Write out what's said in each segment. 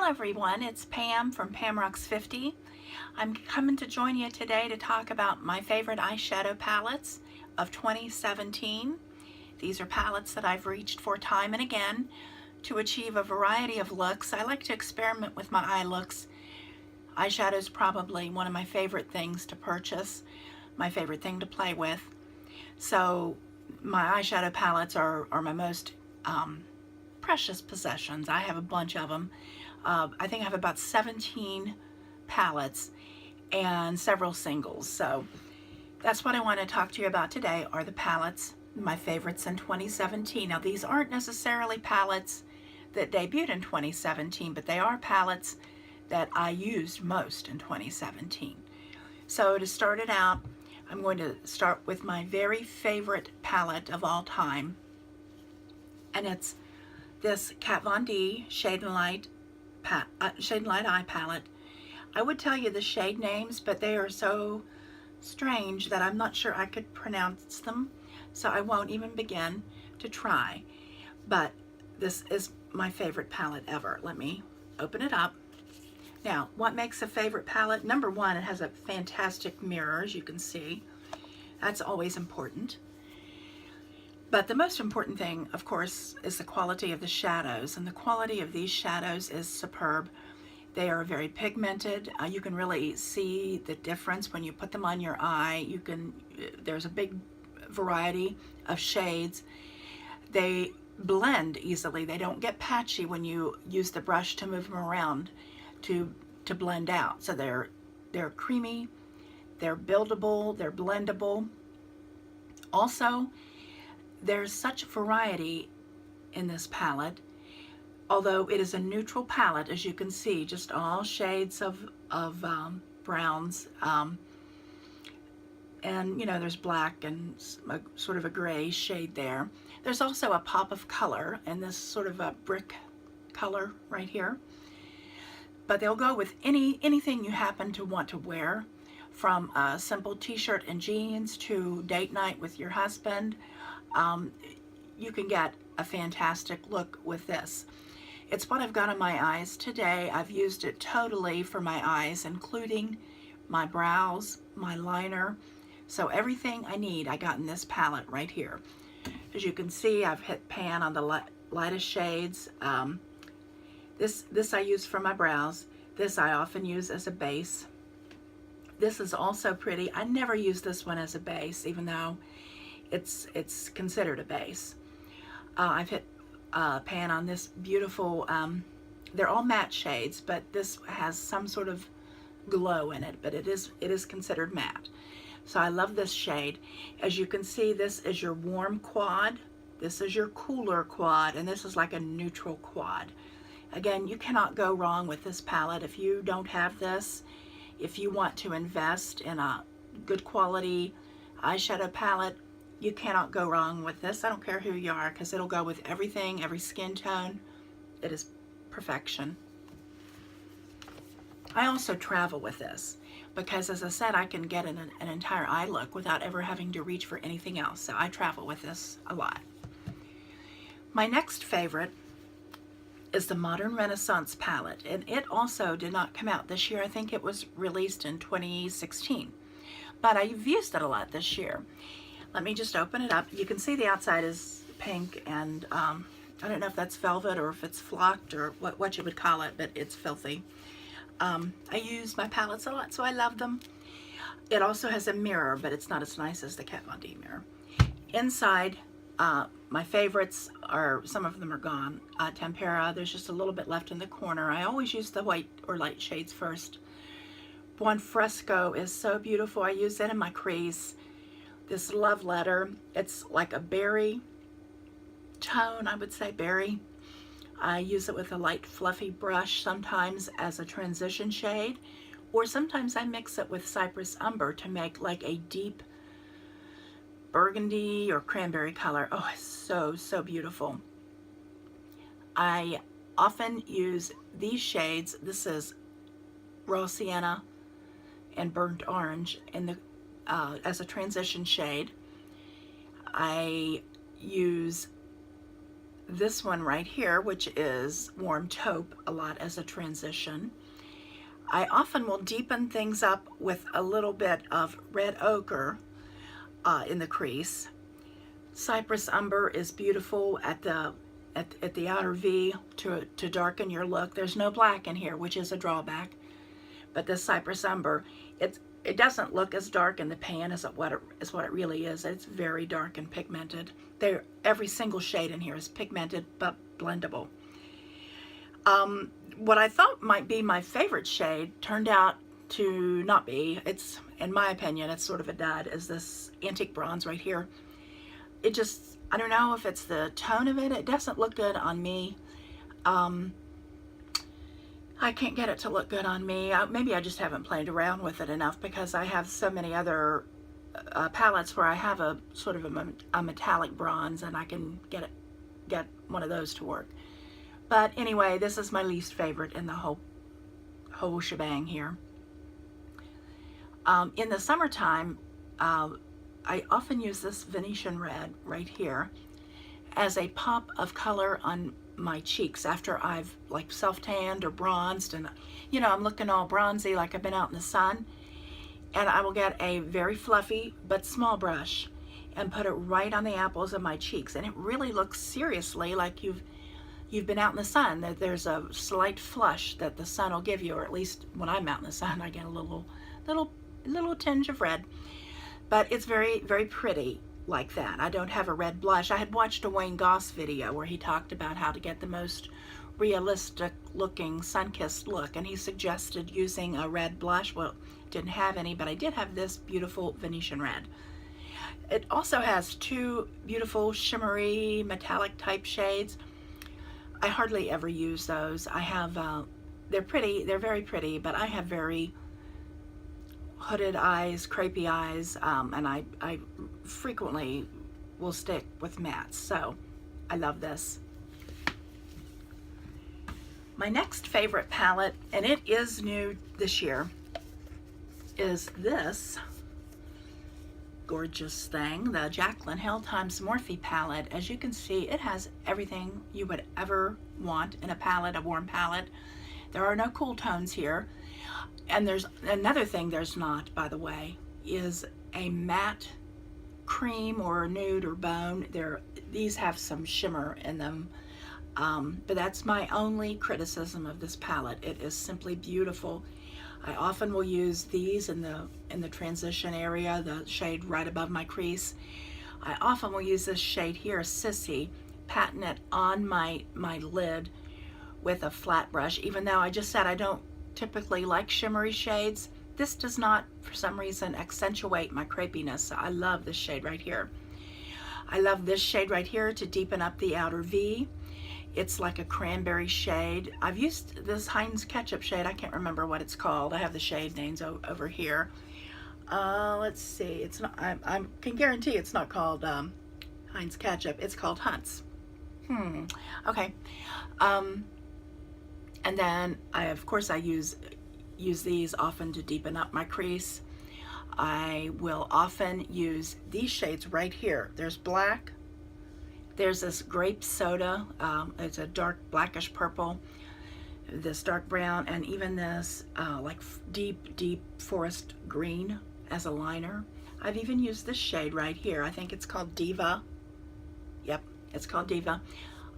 everyone, it's Pam from Pam Rocks 50. I'm coming to join you today to talk about my favorite eyeshadow palettes of 2017. These are palettes that I've reached for time and again to achieve a variety of looks. I like to experiment with my eye looks. Eyeshadow is probably one of my favorite things to purchase, my favorite thing to play with. So my eyeshadow palettes are my most precious possessions. I have a bunch of them. I think I have about 17 palettes and several singles. So that's what I want to talk to you about today, are the palettes, my favorites in 2017. Now these aren't necessarily palettes that debuted in 2017, but they are palettes that I used most in 2017. So to start it out, I'm going to start with my very favorite palette of all time, and it's this Kat Von D Shade and Light Eye Palette. I would tell you the shade names, but they are so strange that I'm not sure I could pronounce them, so I won't even begin to try. But this is my favorite palette ever. Let me open it up. Now, what makes a favorite palette? Number one, it has a fantastic mirror, as you can see. That's always important. But the most important thing, of course, is the quality of the shadows, and the quality of these shadows is superb. They are very pigmented. You can really see the difference when you put them on your eye. There's a big variety of shades. They blend easily. They don't get patchy when you use the brush to move them around to blend out. So they're creamy, they're buildable, they're blendable. Also, there's such variety in this palette. Although it is a neutral palette, as you can see, just all shades of browns, and there's black and sort of a gray shade there. There's also a pop of color in this sort of a brick color right here. But they'll go with anything you happen to want to wear, from a simple t-shirt and jeans to date night with your husband. You can get a fantastic look with this. It's what I've got on my eyes today. I've used it totally for my eyes, including my brows, my liner. So everything I need I got in this palette right here. As you can see, I've hit pan on the lightest shades. This I use for my brows. This I often use as a base. This is also pretty. I never use this one as a base, even though it's considered a base. I've hit pan on this beautiful, they're all matte shades, but this has some sort of glow in it, but it is considered matte. So I love this shade. As you can see, this is your warm quad, this is your cooler quad, and this is like a neutral quad. Again, you cannot go wrong with this palette. If you don't have this, if you want to invest in a good quality eyeshadow palette, you cannot go wrong with this. I don't care who you are, because it'll go with everything, every skin tone. It is perfection. I also travel with this because, as I said, I can get an entire eye look without ever having to reach for anything else. So I travel with this a lot. My next favorite is the Modern Renaissance palette, and it also did not come out this year. I think it was released in 2016, but I've used it a lot this year. Let me just open it up. You can see the outside is pink, and I don't know if that's velvet or if it's flocked or what you would call it, but it's filthy. I use my palettes a lot, so I love them. It also has a mirror, but it's not as nice as the Kat Von D mirror. Inside, my favorites are, some of them are gone. Tempera, there's just a little bit left in the corner. I always use the white or light shades first. Buon Fresco is so beautiful. I use it in my crease. This Love Letter, it's like a berry tone, I would say berry. I use it with a light fluffy brush, sometimes as a transition shade, or sometimes I mix it with Cypress Umber to make like a deep burgundy or cranberry color. Oh, it's so beautiful. I often use these shades. This is Raw Sienna and Burnt Orange in the as a transition shade. I use this one right here, which is warm taupe a lot as a transition. I often will deepen things up with a little bit of red ochre in the crease. Cypress umber is beautiful at the outer V to darken your look. There's no black in here, which is a drawback. But this cypress umber, it doesn't look as dark in the pan as what it really is. It's very dark and pigmented. Every single shade in here is pigmented but blendable. What I thought might be my favorite shade turned out to not be. It's, in my opinion, it's sort of a dud, is this Antique Bronze right here. It just, I don't know if it's the tone of it. It doesn't look good on me. I can't get it to look good on me. Maybe I just haven't played around with it enough, because I have so many other palettes where I have a sort of a metallic bronze, and I can get one of those to work. But anyway, this is my least favorite in the whole shebang here. In the summertime, I often use this Venetian red right here as a pop of color on my cheeks after I've like self-tanned or bronzed, and you know, I'm looking all bronzy like I've been out in the sun. And I will get a very fluffy but small brush and put it right on the apples of my cheeks, and it really looks seriously like you've been out in the sun. That there's a slight flush that the sun will give you, or at least when I'm out in the sun, I get a little tinge of red. But it's very, very pretty like that. I don't have a red blush. I had watched a Wayne Goss video where he talked about how to get the most realistic looking sun-kissed look, and he suggested using a red blush. Well, didn't have any, but I did have this beautiful Venetian red. It also has two beautiful shimmery metallic type shades. I hardly ever use those. I have, they're pretty, they're very pretty, but I have very hooded eyes, crepey eyes, and I frequently will stick with mattes, so I love this. My next favorite palette, and it is new this year, is this gorgeous thing, the Jaclyn Hill x Morphe palette. As you can see, it has everything you would ever want in a palette, a warm palette. There are no cool tones here. And there's another thing there's not, by the way, is a matte cream or nude or bone. These have some shimmer in them, but that's my only criticism of this palette. It is simply beautiful. I often will use these in the transition area, the shade right above my crease. I often will use this shade here, Sissy, patent it on my lid with a flat brush, even though I just said I don't typically like shimmery shades. This does not, for some reason, accentuate my crepiness. So I love this shade right here. I love this shade right here to deepen up the outer V. It's like a cranberry shade. I've used this Heinz Ketchup shade. I can't remember what it's called. I have the shade names over here. Let's see. It's not. I can guarantee it's not called Heinz Ketchup. It's called Hunts. Okay. And then of course I use these often to deepen up my crease. I will often use these shades right here. There's black. There's this grape soda. It's a dark blackish purple. This dark brown, and even this like deep forest green as a liner. I've even used this shade right here. I think it's called Diva. Yep, it's called Diva.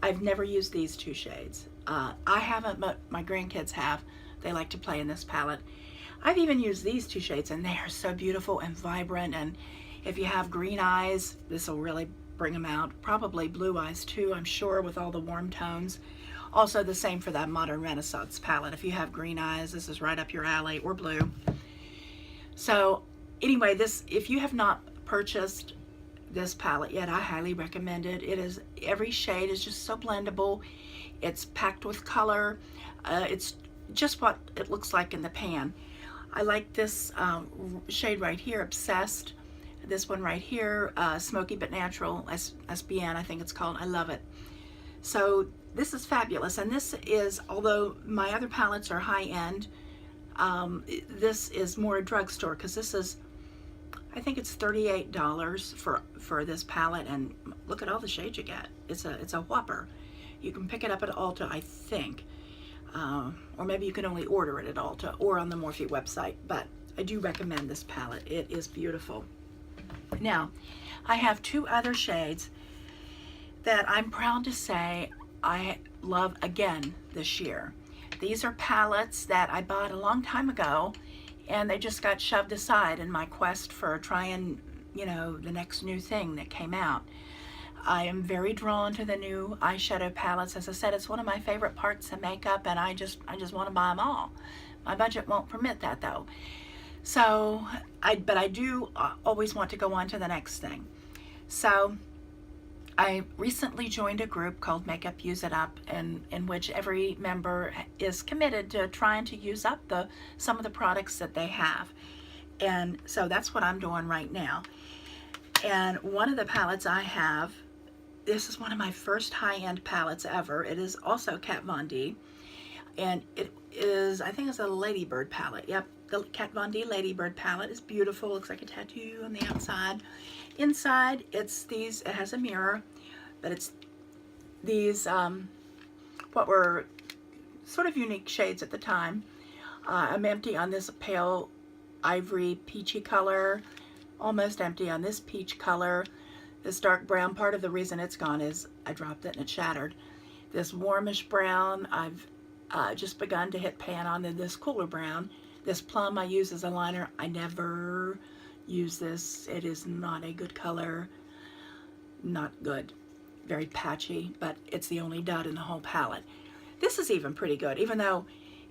I've never used these two shades. I haven't, but my grandkids have. They like to play in this palette. I've even used these two shades, and they are so beautiful and vibrant, and if you have green eyes, this will really bring them out. Probably blue eyes too, I'm sure, with all the warm tones. Also the same for that Modern Renaissance palette. If you have green eyes, this is right up your alley, or blue. So anyway, if you have not purchased this palette yet, I highly recommend it. Every shade is just so blendable. It's packed with color. It's just what it looks like in the pan. I like this shade right here, Obsessed. This one right here, Smoky But Natural, SBN, I think it's called. I love it. So this is fabulous. And this is, although my other palettes are high-end, this is more a drugstore, because this is, I think it's $38 for this palette, and look at all the shades you get. It's a whopper. You can pick it up at Ulta, I think. Or maybe you can only order it at Ulta or on the Morphe website. But I do recommend this palette. It is beautiful. Now, I have two other shades that I'm proud to say I love again this year. These are palettes that I bought a long time ago, and they just got shoved aside in my quest for trying, you know, the next new thing that came out. I am very drawn to the new eyeshadow palettes. As I said, it's one of my favorite parts of makeup, and I just want to buy them all. My budget won't permit that though. So, but I do always want to go on to the next thing. So, I recently joined a group called Makeup Use It Up, in which every member is committed to trying to use up some of the products that they have. And so that's what I'm doing right now. And one of the palettes I have, this is one of my first high-end palettes ever. It is also Kat Von D. And it is, I think it's a Ladybird palette. Yep, the Kat Von D Ladybird palette is beautiful. Looks like a tattoo on the outside. Inside, it's these, it has a mirror, but it's these, what were sort of unique shades at the time. I'm empty on this pale ivory peachy color, almost empty on this peach color. This dark brown, part of the reason it's gone is I dropped it and it shattered. This warmish brown, I've just begun to hit pan on, and this cooler brown. This plum I use as a liner. I never use this. It is not a good color. Not good. Very patchy, but it's the only dud in the whole palette. This is even pretty good, even though,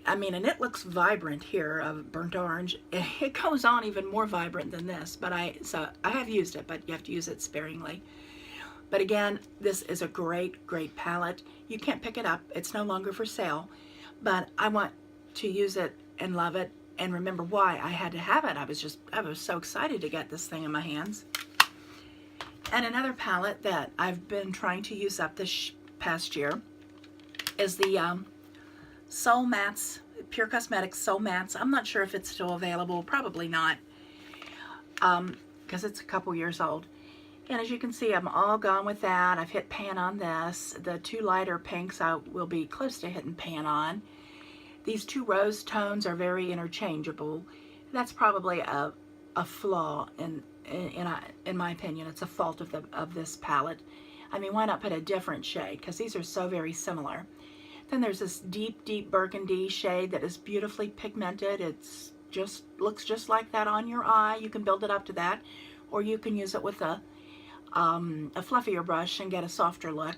I mean, and it looks vibrant here of burnt orange. It goes on even more vibrant than this, but so I have used it, but you have to use it sparingly. But again, this is a great, great palette. You can't pick it up. It's no longer for sale, but I want to use it and love it and remember why I had to have it. I was so excited to get this thing in my hands. And another palette that I've been trying to use up this past year is the Soul Mattes, Pure Cosmetics Soul Mattes. I'm not sure if it's still available, probably not, because it's a couple years old. And as you can see, I'm all gone with that. I've hit pan on this. The two lighter pinks I will be close to hitting pan on. These two rose tones are very interchangeable. That's probably a flaw in my opinion. It's a fault of this palette. I mean, why not put a different shade? Because these are so very similar. Then there's this deep, deep burgundy shade that is beautifully pigmented. It's just looks just like that on your eye. You can build it up to that, or you can use it with a fluffier brush and get a softer look.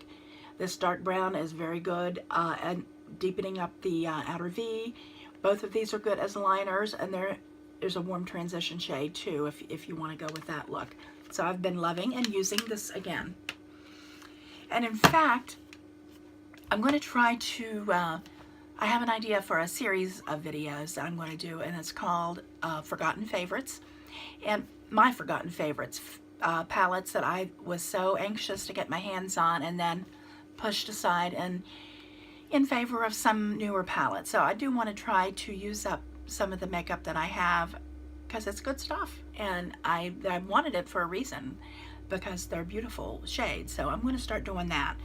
This dark brown is very good and deepening up the outer V. Both of these are good as liners, and there's a warm transition shade too if you want to go with that look. So I've been loving and using this again. And in fact, I'm going to try to, I have an idea for a series of videos that I'm going to do, and it's called Forgotten Favorites. And my Forgotten Favorites, palettes that I was so anxious to get my hands on and then pushed aside and in favor of some newer palettes. So I do want to try to use up some of the makeup that I have because it's good stuff, and I wanted it for a reason, because they're beautiful shades. So I'm going to start doing that.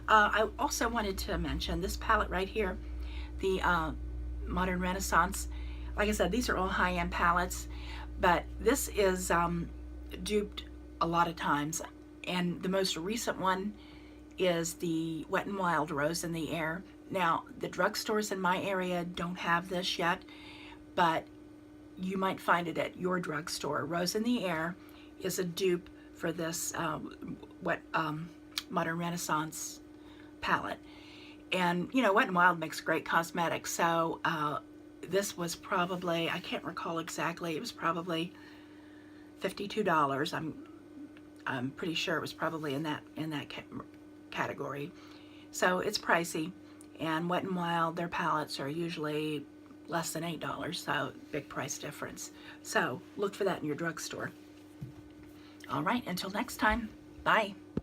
I also wanted to mention this palette right here, the Modern Renaissance. Like I said, these are all high-end palettes, but this is duped a lot of times, and the most recent one is the Wet n Wild Rose in the Air. Now, the drugstores in my area don't have this yet, but you might find it at your drugstore. Rose in the Air is a dupe for this Modern Renaissance palette. And, you know, Wet n Wild makes great cosmetics, so this was probably, I can't recall exactly, it was probably $52. I'm pretty sure it was probably in that category. So it's pricey, and Wet n Wild, their palettes are usually less than $8, so big price difference. So look for that in your drugstore. All right, until next time, bye.